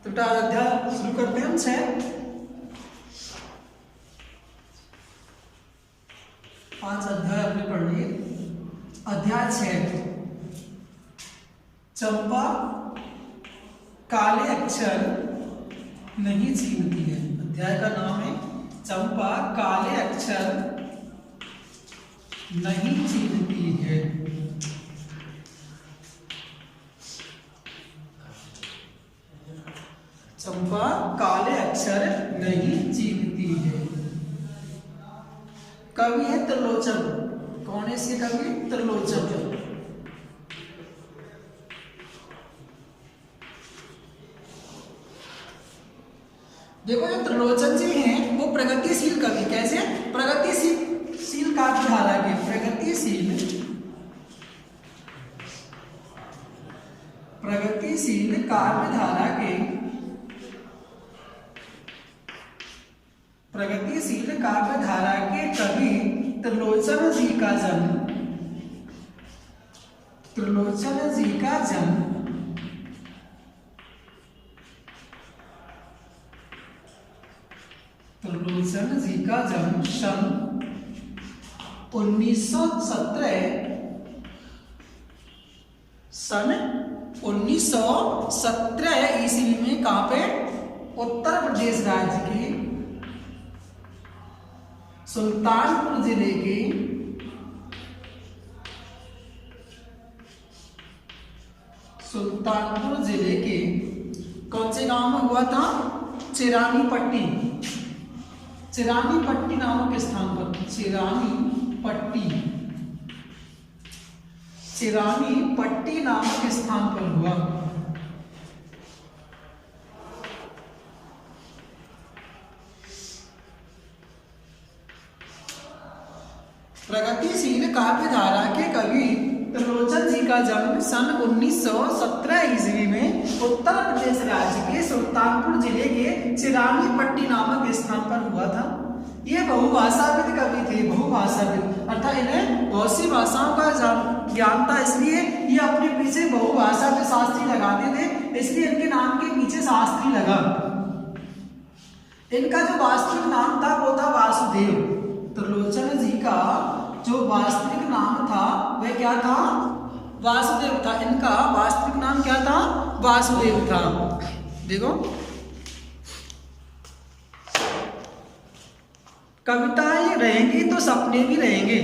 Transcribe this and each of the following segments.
तो अध्याय शुरू करते हैं हम 6। 5 अध्याय हमने पढ़ लिए। अध्याय 6, चंपा काले अक्षर नहीं चीनती है। अध्याय का नाम है चंपा काले अक्षर नहीं चीनती है। चंपा काले अक्षर नहीं चीनती है। कवि है त्रिलोचन। कौन है इसके कवि? त्रिलोचन। देखो जो त्रिलोचन जी हैं वो प्रगतिशील कवि। कैसे? प्रगतिशील काव्यधारा के प्रगतिशील काव्यधारा के कवि त्रिलोचन जी का जन्म सन 1917 ईस्वी में कहाँ पे? उत्तर प्रदेश राज्य के सुल्तानपुर जिले के कौन से गांव में हुआ था? चिरानी पट्टी नामक स्थान पर। चिरानी पट्टी नामक स्थान पर हुआ। प्रगतिशील काव्यधारा के कवि त्रिलोचन जी का जन्म सन 1917 ईस्वी में उत्तर प्रदेश राज्य के सुल्तानपुर जिले के चिरानी पट्टी नामक स्थान पर हुआ था। ये बहुभाषाविद कवि थे। बहुभाषाविद अर्थात इन्हें बहुत सी भाषाओं का ज्ञान था, इसलिए ये अपने पीछे बहुभाषा पे शास्त्री लगाते थे, इसलिए इनके नाम के पीछे शास्त्री लगा। इनका जो वास्तविक नाम था वो था वासुदेव। त्रिलोचन जी का जो वास्तविक नाम था वह क्या था? वासुदेव था। इनका वास्तविक नाम क्या था? वासुदेव था। देखो, कविताएं रहेंगी तो सपने भी रहेंगे।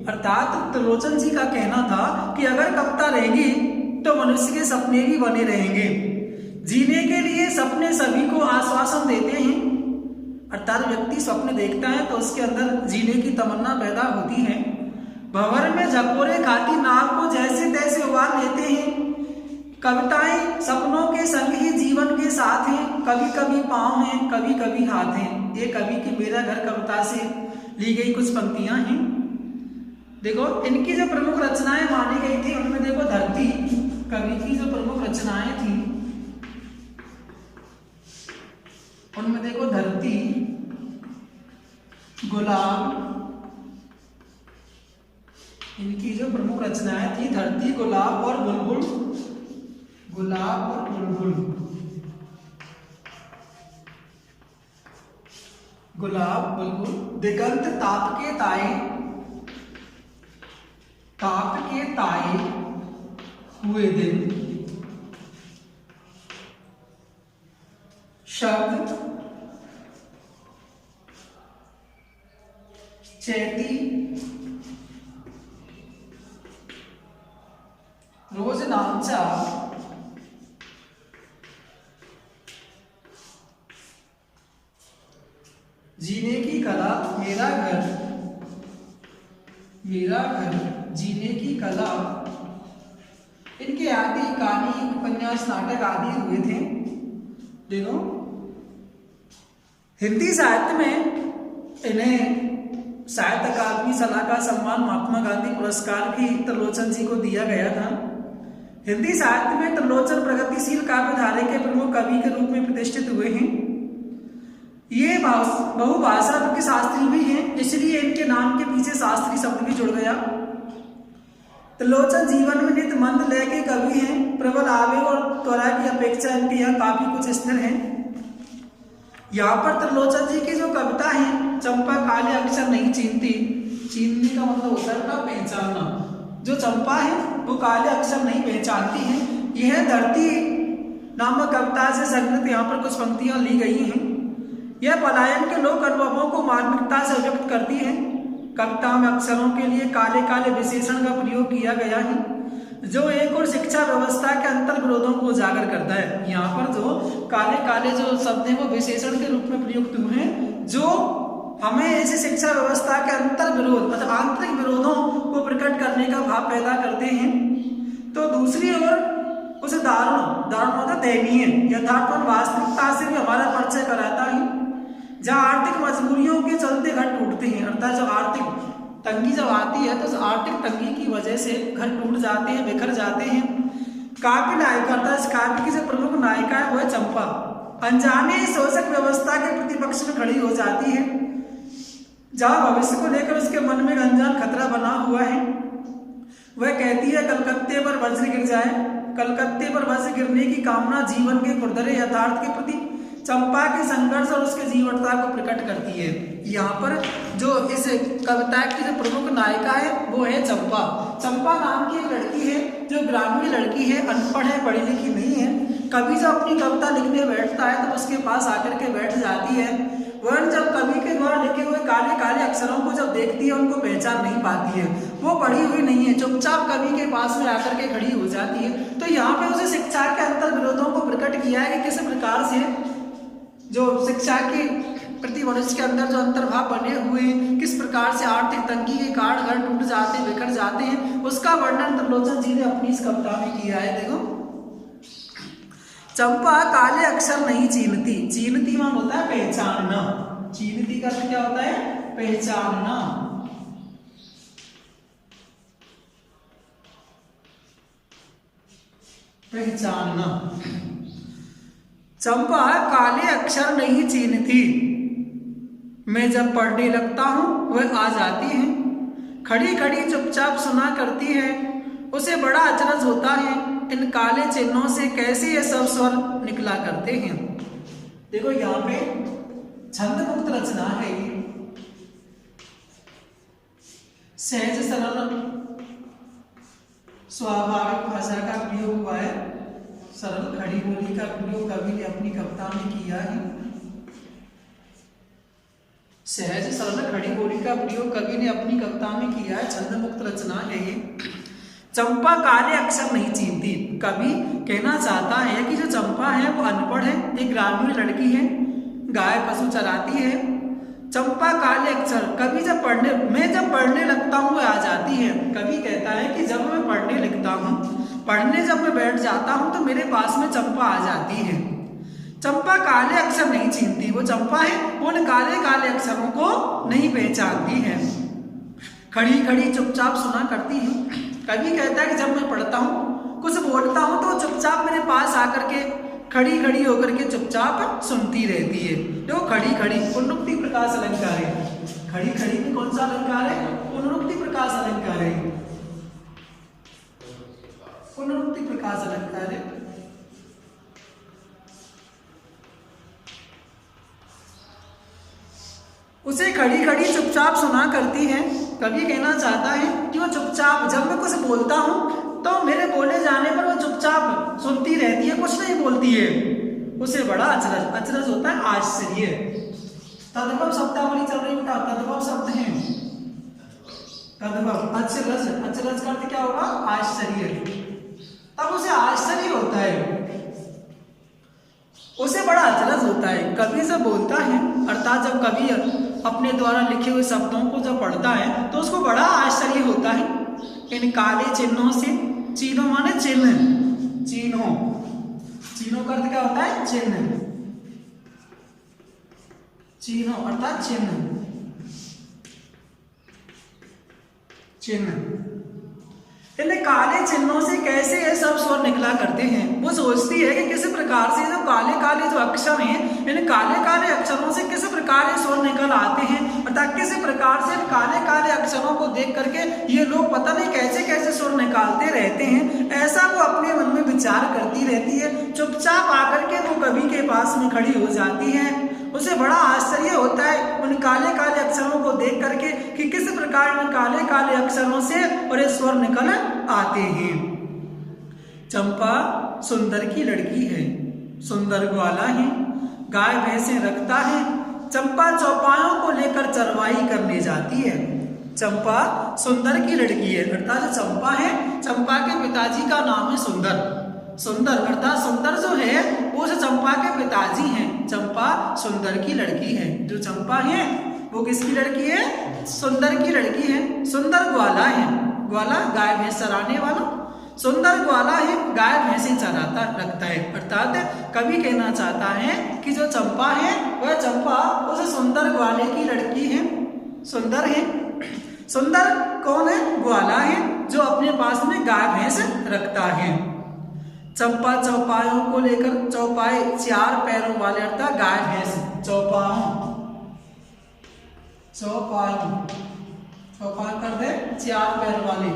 अर्थात त्रिलोचन जी का कहना था कि अगर कविता रहेगी तो मनुष्य के सपने भी बने रहेंगे। जीने के लिए सपने सभी को आश्वासन देते हैं। अर्थात व्यक्ति स्वप्न देखता है तो उसके अंदर जीने की तमन्ना पैदा होती है। भंवर में झकोरे खाती नाव को जैसे तैसे उबाल लेते हैं। कविताएं सपनों के संग ही जीवन के साथ हैं। कभी कभी पाँव हैं, कभी कभी हाथ हैं। ये कवि की मेरा घर कविता से ली गई कुछ पंक्तियां हैं। देखो, इनकी जो प्रमुख रचनाएं मानी गई थी उनमें देखो धरती कवि की जो प्रमुख रचनाएं थी उनमें देखो धरती, गुलाब, इनकी जो प्रमुख रचनाएं थी धरती, गुलाब और बुलबुल। दिगंत ताप के ताए हुए दिन, शब्द चैती, रोज नामचा, जीने की कला, मेरा घर, जीने की कला। इनके आदि कहानी, उपन्यास, नाटक आदि हुए थे। देखो, हिंदी साहित्य में इन्हें साहित्य अकादमी सलाहकार सम्मान, महात्मा गांधी पुरस्कार भी त्रिलोचन जी को दिया गया था। हिंदी साहित्य में त्रिलोचन प्रगतिशील काव्यधारा के प्रमुख कवि के रूप में प्रतिष्ठित हुए हैं। ये बहुभाषा के शास्त्री भी हैं, इसलिए इनके नाम के पीछे शास्त्री शब्द भी जुड़ गया। त्रिलोचन जीवन में नित्य मंद लय के कवि हैं। प्रबल आवेग और त्वरा की अपेक्षा इनके यहाँ काफी कुछ स्थिर है। यहाँ पर त्रिलोचन जी की जो कविता है, चंपा काले अक्षर नहीं चीनती, चीनने का मतलब होता है ना पहचानना। जो चंपा है वो काले अक्षर नहीं पहचानती है। यह धरती नामक कविता से संगत यहाँ पर कुछ पंक्तियां ली गई हैं। यह पलायन के लोक अनुभवों को मार्मिकता से व्यक्त करती है। कविता में अक्षरों के लिए काले काले विशेषण का प्रयोग किया गया है, जो एक और शिक्षा व्यवस्था के अंतर विरोधों को उजागर करता है। यहाँ पर जो काले काले जो शब्द हैं वो विशेषण के रूप में प्रयुक्त हुए हैं, जो हमें ऐसी शिक्षा व्यवस्था के अंतर विरोध मतलब आंतरिक विरोधों को प्रकट करने का भाव पैदा करते हैं। तो दूसरी ओर उसे दारुण मतलब दयनीय यथार्थवान वास्तविकता से भी हमारा परिचय कराता है, जहाँ आर्थिक मजबूरियों के चलते घर टूटते हैं। अर्थात जब आर्थिक तंगी जब आती है तो आर्थिक तंगी की वजह से घर टूट जाते हैं, बिखर जाते हैं। काव्य नायिका अर्थात इस काव्य की जो प्रमुख नायिका है वो है चंपा। अनजाने शोषक व्यवस्था के प्रतिपक्ष में खड़ी हो जाती है, जहाँ भविष्य को लेकर उसके मन में अनजान खतरा बना हुआ है। वह कहती है कलकत्ते पर वज्र गिर जाए, कलकत्ते पर वज्र गिरने की कामना जीवन के खुरदरे यथार्थ के प्रति चंपा के संघर्ष और उसके जीवटता को प्रकट करती है। यहाँ पर जो इस कविता की जो प्रमुख नायिका है वो है चंपा। चंपा नाम की एक लड़की है जो ग्रामीण लड़की है, अनपढ़ है, पढ़ी लिखी नहीं है। कवि जब अपनी कविता लिखने बैठता है तो उसके पास आकर के बैठ जाती है। वह जब कवि के द्वारा लिखे हुए काले काले अक्षरों को जब देखती है उनको पहचान नहीं पाती है, वो पढ़ी हुई नहीं है, चुपचाप कवि के पास में आकर के खड़ी हो जाती है। तो यहाँ पे उसे शिक्षा के अंतर विरोधों को प्रकट किया है कि किस प्रकार से जो शिक्षा के प्रति मनुष्य के अंदर जो अंतर्भाव बने हुए, किस प्रकार से आर्थिक तंगी के कारण घर टूट जाते बिखर जाते हैं, उसका वर्णन त्रिलोचन जी ने अपनी इस कविता में किया है। देखो, चंपा काले अक्षर नहीं चीनती, चीनती मान होता है पहचानना, चीनती का क्या होता है पहचानना। पहचानना। चंपा काले अक्षर नहीं चीनती, मैं जब पढ़ने लगता हूं वह आ जाती है, खड़ी खड़ी चुपचाप सुना करती है, उसे बड़ा अचरज होता है इन काले चिन्हों से कैसे ये सब स्वर निकला करते हैं। देखो यहाँ पे छंद मुक्त रचना है, सहज सरल स्वाभाविक भाषा का प्रयोग हुआ है, सरल खड़ी बोली का प्रयोग कवि ने अपनी कविता में किया है। सहज सरल खड़ी बोली का प्रयोग कवि ने अपनी कविता में किया है, छंद मुक्त रचना है ये। चंपा काले अक्षर नहीं चीनती, कवि कहना चाहता है कि जो चंपा है वो अनपढ़ है, एक ग्रामीण लड़की है, गाय पशु चराती है। चंपा काले अक्षर, कवि मैं जब पढ़ने लगता हूँ आ जाती है। कवि कहता है कि जब मैं पढ़ने लगता हूँ, पढ़ने जब मैं बैठ जाता हूँ तो मेरे पास में चंपा आ जाती है। चंपा काले अक्षर नहीं चीनती, वो चंपा है वो उन काले काले अक्षरों को नहीं पहचानती है, खड़ी खड़ी चुपचाप सुना करती है। कवि कहता है कि जब मैं पढ़ता हूँ कुछ बोलता हूँ तो चुपचाप मेरे पास आकर के खड़ी खड़ी होकर के चुपचाप सुनती रहती है। देखो खड़ी खड़ी पुनरुक्ति प्रकाश अलंकार है, खड़ी खड़ी में कौन सा अलंकार है पुनरुक्ति प्रकाश अलंकार है, पुनरुक्ति प्रकाश अलंकार है। उसे खड़ी खड़ी चुपचाप सुना करती है। कवि कहना चाहता है कि वो चुपचाप जब मैं कुछ बोलता हूँ तो मेरे बोले जाने पर वो चुपचाप सुनती रहती है, कुछ नहीं बोलती है। उसे बड़ा अचरज, अचरज होता है आश्चर्य। तद्भव शब्दावली चल रही बेटा, तद्भव शब्द है, तद्भव अचरज, अचरज का अर्थ क्या होगा आश्चर्य। तब उसे आश्चर्य होता है, उसे बड़ा अचरज होता है। कवि जब बोलता है अर्थात जब कवि अपने द्वारा लिखे हुए शब्दों को जब पढ़ता है तो उसको बड़ा आश्चर्य होता है इन काले चिन्हों से। चिन्हों माने चिन्ह, चिन्हों, चिन्हों का अर्थ क्या होता है चिन्ह, चिन्हों अर्थात चिन्ह, चिन्ह। इन काले चिन्हों से कैसे ये सब स्वर निकला करते हैं। वो सोचती है कि किस प्रकार से जो काले काले जो अक्षर हैं, इन काले काले अक्षरों से किस प्रकार ये स्वर निकल आते हैं। अर्थात किस प्रकार से काले काले अक्षरों को देख करके ये लोग पता नहीं कैसे कैसे स्वर निकालते रहते हैं, ऐसा वो अपने मन में विचार करती रहती है। चुपचाप आकर के वो कवि के पास में खड़ी हो जाती है। उसे बड़ा आश्चर्य होता है उन काले काले अक्षरों को देख करके कि किस प्रकार में काले काले अक्षरों से और ये स्वर निकल आते हैं। चंपा सुंदर की लड़की है, सुंदर ग्वाला है, गाय भैंसे रखता है। चंपा चौपायों को लेकर चरवाही करने जाती है। चंपा सुंदर की लड़की है, अर्थात जो चंपा है, चंपा के पिताजी का नाम है सुंदर। सुंदर अर्थात सुंदर जो है वो उस चंपा के पिताजी हैं। चंपा सुंदर की लड़की है। जो चंपा है वो किसकी लड़की है? सुंदर की लड़की है। सुंदर ग्वाला है, ग्वाला गाय भैंस चराने वाला। सुंदर ग्वाला है, गाय भैंसे चराता रखता है। अर्थात कवि कहना चाहता है कि जो चंपा है वह चंपा उस सुंदर ग्वाले की लड़की है, सुंदर है। सुंदर कौन है? ग्वाला है जो अपने पास में गाय भैंस रखता है। चंपा चौपायों को लेकर, चौपाए चार पैरों वाले अर्थात गाय भैंस, चौपायों चौपायों कर दे चार पैर वाले।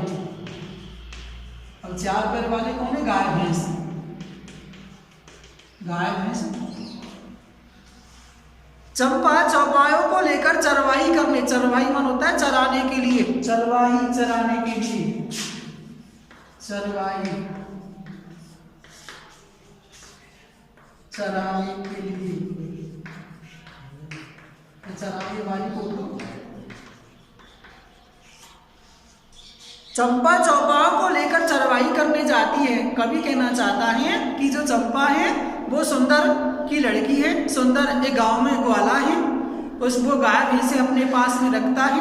अब चार पैर वाले कौन है? गाय भैंस, गाय भैंस। चंपा चौपायों को लेकर चरवाही करने, चरवाही मन होता है चराने के लिए, चरवाही चराने के लिए, चरवाही चराने के लिए, चराने वाली फोटो। चंपा चौपायों को लेकर चरवाही करने जाती है। कवि कहना चाहता है कि जो चंपा है वो सुंदर की लड़की है। सुंदर एक गांव में ग्वाला है, उसको गाय भैंसे अपने पास में रखता है।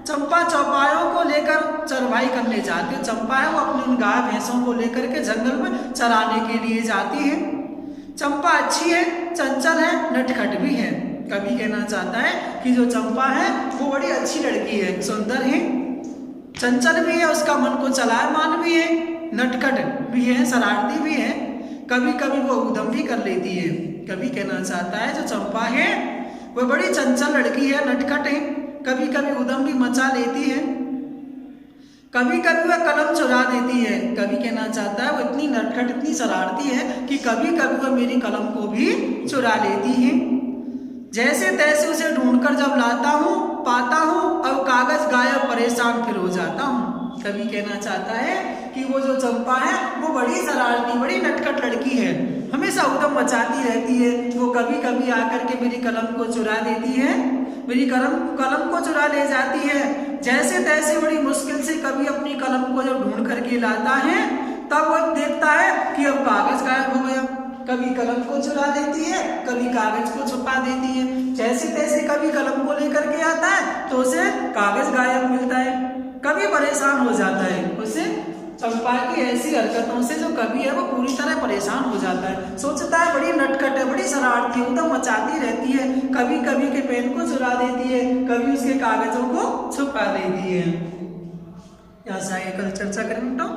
चंपा चौपायों को लेकर चरवाही करने जाती है। चंपा है वो अपनी उन गाय भैंसों को लेकर के जंगल में चराने के लिए जाती है। चंपा अच्छी है, चंचल है, नटखट भी है। कवि कहना चाहता है कि जो चंपा है वो बड़ी अच्छी लड़की है, सुंदर है, चंचल भी है, उसका मन को चलायमान भी है, नटखट भी है, शरारती भी है, कभी कभी वो उद्यम भी कर लेती है। कवि कहना चाहता है जो चंपा है वो बड़ी चंचल लड़की है, नटखट है, कभी कभी उद्यम भी मचा लेती है, कभी कभी वह कलम चुरा देती है। कवि कहना चाहता है वो इतनी नटखट, इतनी शरारती है कि कभी कभी वह मेरी कलम को भी चुरा लेती है। जैसे तैसे उसे ढूंढकर जब लाता हूँ पाता हूँ, अब कागज गायब, परेशान फिर हो जाता हूँ। कवि कहना चाहता है कि वो जो चंपा है वो बड़ी शरारती, बड़ी नटखट लड़की है, हमेशा उद्यम मचाती रहती है। वो कभी कभी आकर के मेरी कलम को चुरा देती है, मेरी कलम को चुरा ले जाती है। जैसे तैसे बड़ी मुश्किल से कभी अपनी कलम को जब ढूंढ करके लाता है तब वो देखता है कि अब कागज गायब हो गया। कभी कलम को चुरा लेती है, कभी कागज को छुपा देती है। जैसे तैसे कभी कलम को लेकर के आता है तो उसे कागज गायब मिलता है, कभी परेशान हो जाता है। उसे चंपा की ऐसी हरकतों से जो कवि है वो पूरी तरह परेशान हो जाता है। सोचता है बड़ी नटखट है, बड़ी शरारती है, उधम मचाती रहती है, कभी कभी के पेन को चुरा देती है, कभी उसके कागजों को छुपा देती है। यहाँ से आगे कल चर्चा करेंगे तो